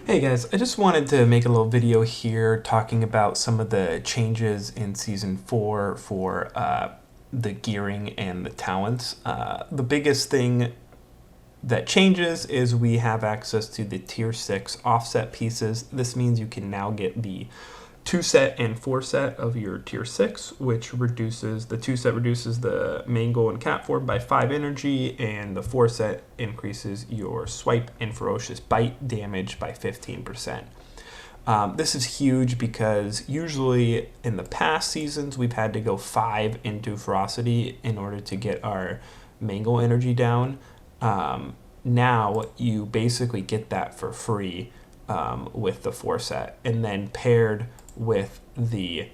Hey guys, I just wanted to make a little video here talking about some of the changes in Season 4 for the gearing and the talents. The biggest thing that changes is we have access to the Tier 6 offset pieces. This means you can now get the 2 set and 4 set of your Tier 6, which reduces, the 2 set reduces the main goal and cat form by 5 energy, and the 4 set increases your swipe and ferocious bite damage by 15%. This is huge because usually in the past seasons we've had to go 5 into ferocity in order to get our mangle energy down. Now you basically get that for free with the 4 set, and then paired with the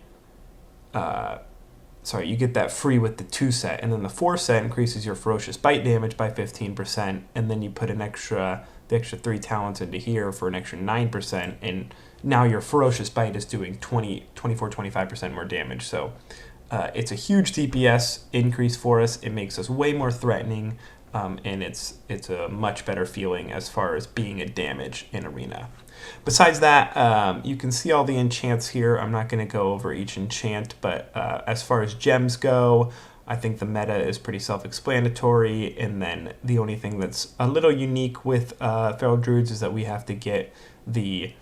you get that free with the 2 set, and then the 4 set increases your ferocious bite damage by 15%, and then you put the extra 3 talents into here for an extra 9%, and now your ferocious bite is doing 25% more damage. So it's a huge DPS increase for us. It makes us way more threatening, and it's a much better feeling as far as being a damage in arena. Besides that, you can see all the enchants here. I'm not going to go over each enchant, but as far as gems go, I think the meta is pretty self-explanatory, and then the only thing that's a little unique with Feral Druids is that we have to get the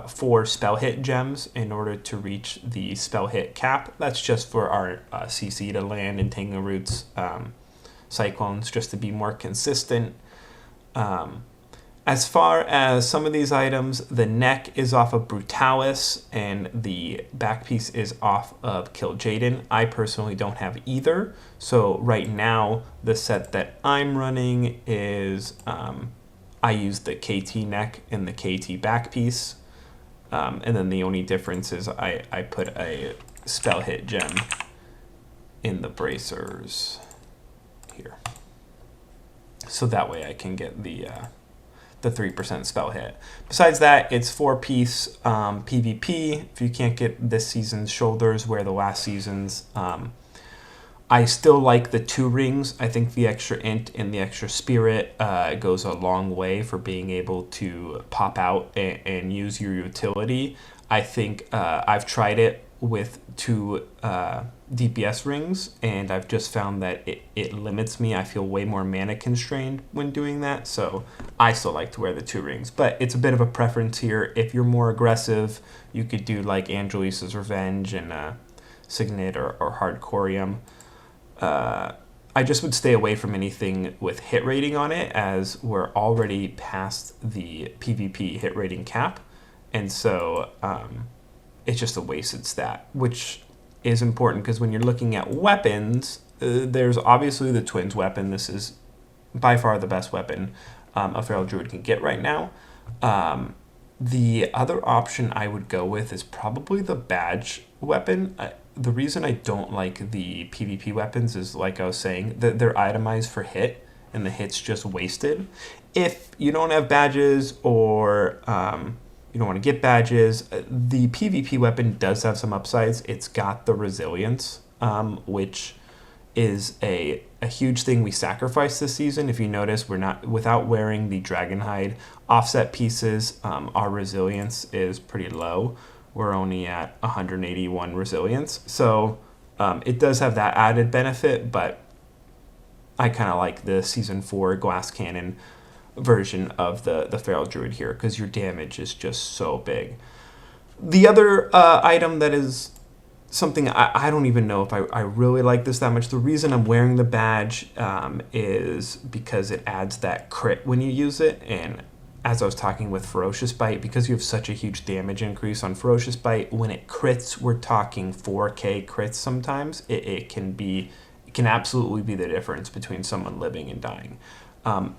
4 spell hit gems in order to reach the spell hit cap. That's just for our CC to land, Entangling Roots, Cyclones, just to be more consistent. As far as some of these items, the neck is off of Brutalis and the back piece is off of Kil'jaeden. I personally don't have either. So right now, the set that I'm running is I use the KT neck and the KT back piece. And then the only difference is I put a spell hit gem in the bracers here. So that way I can get the 3% spell hit. Besides that, it's 4-piece PvP. If you can't get this season's shoulders, wear the last season's. I still like the 2 rings. I think the extra int and the extra spirit goes a long way for being able to pop out and use your utility. I think I've tried it with 2 DPS rings, and I've just found that it limits me. I feel way more mana constrained when doing that, so I still like to wear the 2 rings. But it's a bit of a preference here. If you're more aggressive, you could do like Angelisa's Revenge and Signet or Hardcorium. I just would stay away from anything with hit rating on it, as we're already past the PvP hit rating cap, and so it's just a wasted stat, which is important because when you're looking at weapons, there's obviously the Twins weapon. This is by far the best weapon a Feral Druid can get right now. The other option I would go with is probably the badge weapon. The reason I don't like the PvP weapons is, like I was saying, that they're itemized for hit, and the hit's just wasted. If you don't have badges, or you don't want to get badges, the PvP weapon does have some upsides. It's got the resilience, which is a huge thing we sacrificed this season. If you notice, we're not, without wearing the Dragonhide offset pieces, our resilience is pretty low. We're only at 181 resilience. So it does have that added benefit, but I kind of like the Season 4 Glass Cannon version of the Feral Druid here because your damage is just so big. The other item that is something I don't even know if I really like this that much. The reason I'm wearing the badge is because it adds that crit when you use it, and as I was talking with Ferocious Bite, because you have such a huge damage increase on Ferocious Bite, when it crits, we're talking 4k crits sometimes. It can absolutely be the difference between someone living and dying.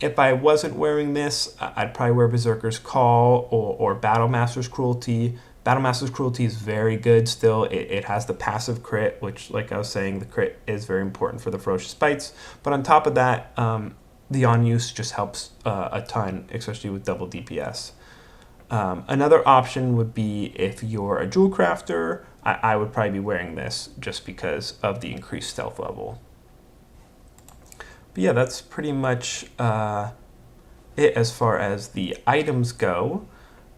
If I wasn't wearing this, I'd probably wear Berserker's Call or Battlemaster's Cruelty. Battlemaster's Cruelty is very good still. It has the passive crit, which, like I was saying, the crit is very important for the Ferocious Bites. But on top of that, the on-use just helps a ton, especially with double DPS. Another option would be if you're a Jewel Crafter, I would probably be wearing this just because of the increased stealth level. But yeah, that's pretty much it as far as the items go.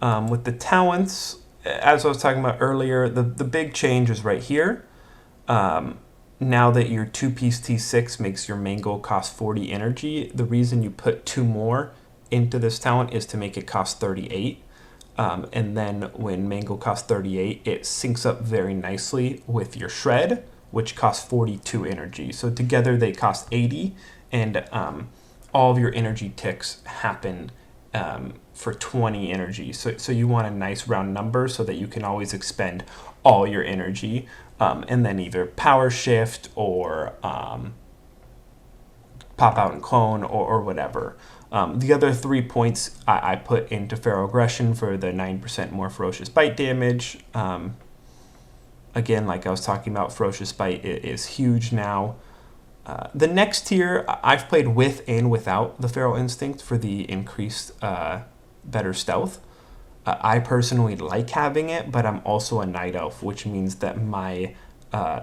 With the talents, as I was talking about earlier, the big change is right here. Now that your 2-piece T6 makes your main goal cost 40 energy, the reason you put 2 more into this talent is to make it cost 38. And then when main goal costs 38, it syncs up very nicely with your shred, which costs 42 energy. So together they cost 80, and all of your energy ticks happen for 20 energy. So you want a nice round number so that you can always expend all your energy, and then either power shift or pop out and clone or whatever. The other 3 points I put into Feral Aggression for the 9% more Ferocious Bite damage. Again, like I was talking about, Ferocious Bite is huge now. The next tier, I've played with and without the Feral Instinct for the increased better stealth. I personally like having it, but I'm also a Night Elf, which means that my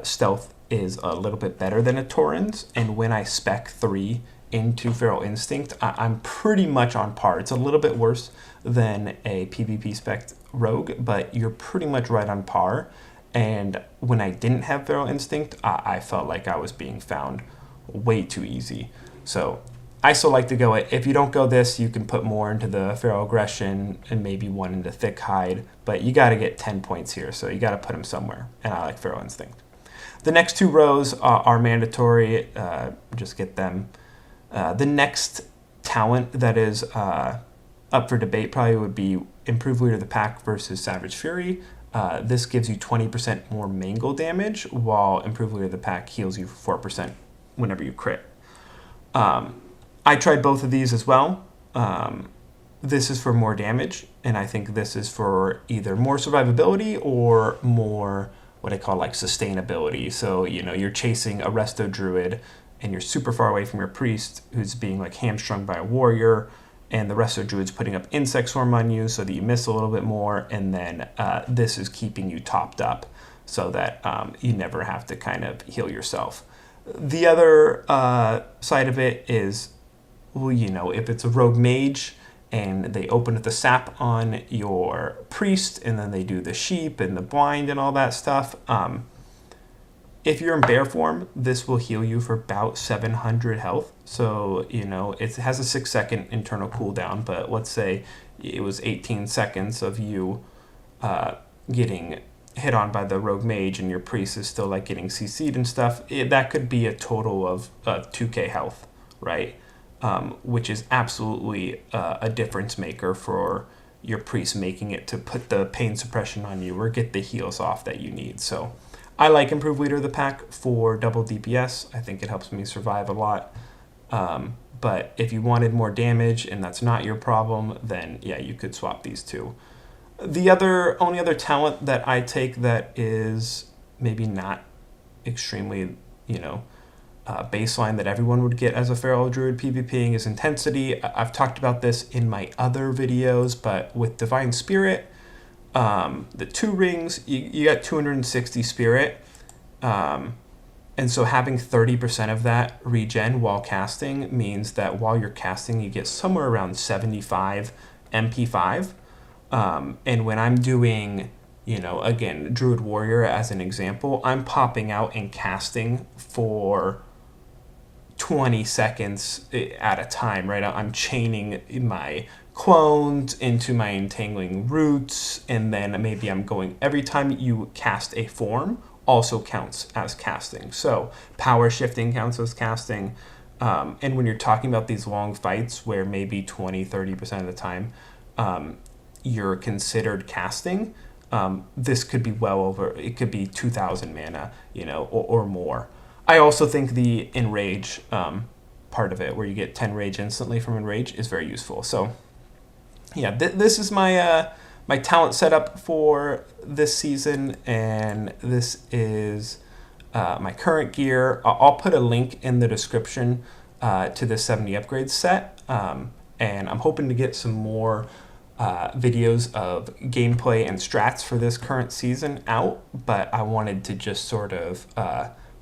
stealth is a little bit better than a Tauren's, and when I spec 3 into Feral Instinct, I'm pretty much on par. It's a little bit worse than a PvP spec Rogue, but you're pretty much right on par. And when I didn't have Feral Instinct, I felt like I was being found way too easy. So I still like to go it. If you don't go this, you can put more into the Feral Aggression and maybe 1 into Thick Hide, but you got to get 10 points here, so you got to put them somewhere, and I like Feral Instinct. The next 2 rows are mandatory. Just get them. The next talent that is up for debate probably would be Improved Leader of the Pack versus Savage Fury. This gives you 20% more main goal damage, while Improved Leader of the Pack heals you for 4% whenever you crit. I tried both of these as well. This is for more damage, and I think this is for either more survivability or more what I call like sustainability. So, you're chasing a Resto Druid, and you're super far away from your priest who's being like hamstrung by a warrior, and the Resto Druid's putting up Insect Swarm on you so that you miss a little bit more, and then this is keeping you topped up so that you never have to kind of heal yourself. The other side of it is, if it's a rogue mage and they open the sap on your priest and then they do the sheep and the blind and all that stuff, if you're in bear form, this will heal you for about 700 health. So, it has a 6-second internal cooldown, but let's say it was 18 seconds of you getting hit on by the rogue mage and your priest is still like getting CC'd and stuff. That could be a total of 2k health, right? Which is absolutely a difference maker for your priest, making it to put the pain suppression on you or get the heals off that you need. So I like Improved Leader of the Pack for double DPS. I think it helps me survive a lot. But if you wanted more damage and that's not your problem, then yeah, you could swap these two. The only other talent that I take that is maybe not extremely, baseline that everyone would get as a Feral Druid PvPing is Intensity. I've talked about this in my other videos, but with Divine Spirit, the 2 rings, you got 260 Spirit, and so having 30% of that regen while casting means that while you're casting, you get somewhere around 75 MP5. And when I'm doing, again, Druid Warrior as an example, I'm popping out and casting for 20 seconds at a time, right? I'm chaining my clones into my entangling roots, and then maybe I'm going, every time you cast a form also counts as casting. So power shifting counts as casting. And when you're talking about these long fights where maybe 20-30% of the time you're considered casting, this could be it could be 2,000 mana, or more. I also think the Enrage part of it, where you get 10 rage instantly from Enrage, is very useful. So yeah, this is my my talent setup for this season, and this is my current gear. I'll put a link in the description to the 70 upgrades set, and I'm hoping to get some more videos of gameplay and strats for this current season out, but I wanted to just sort of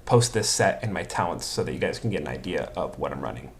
post this set and my talents so that you guys can get an idea of what I'm running.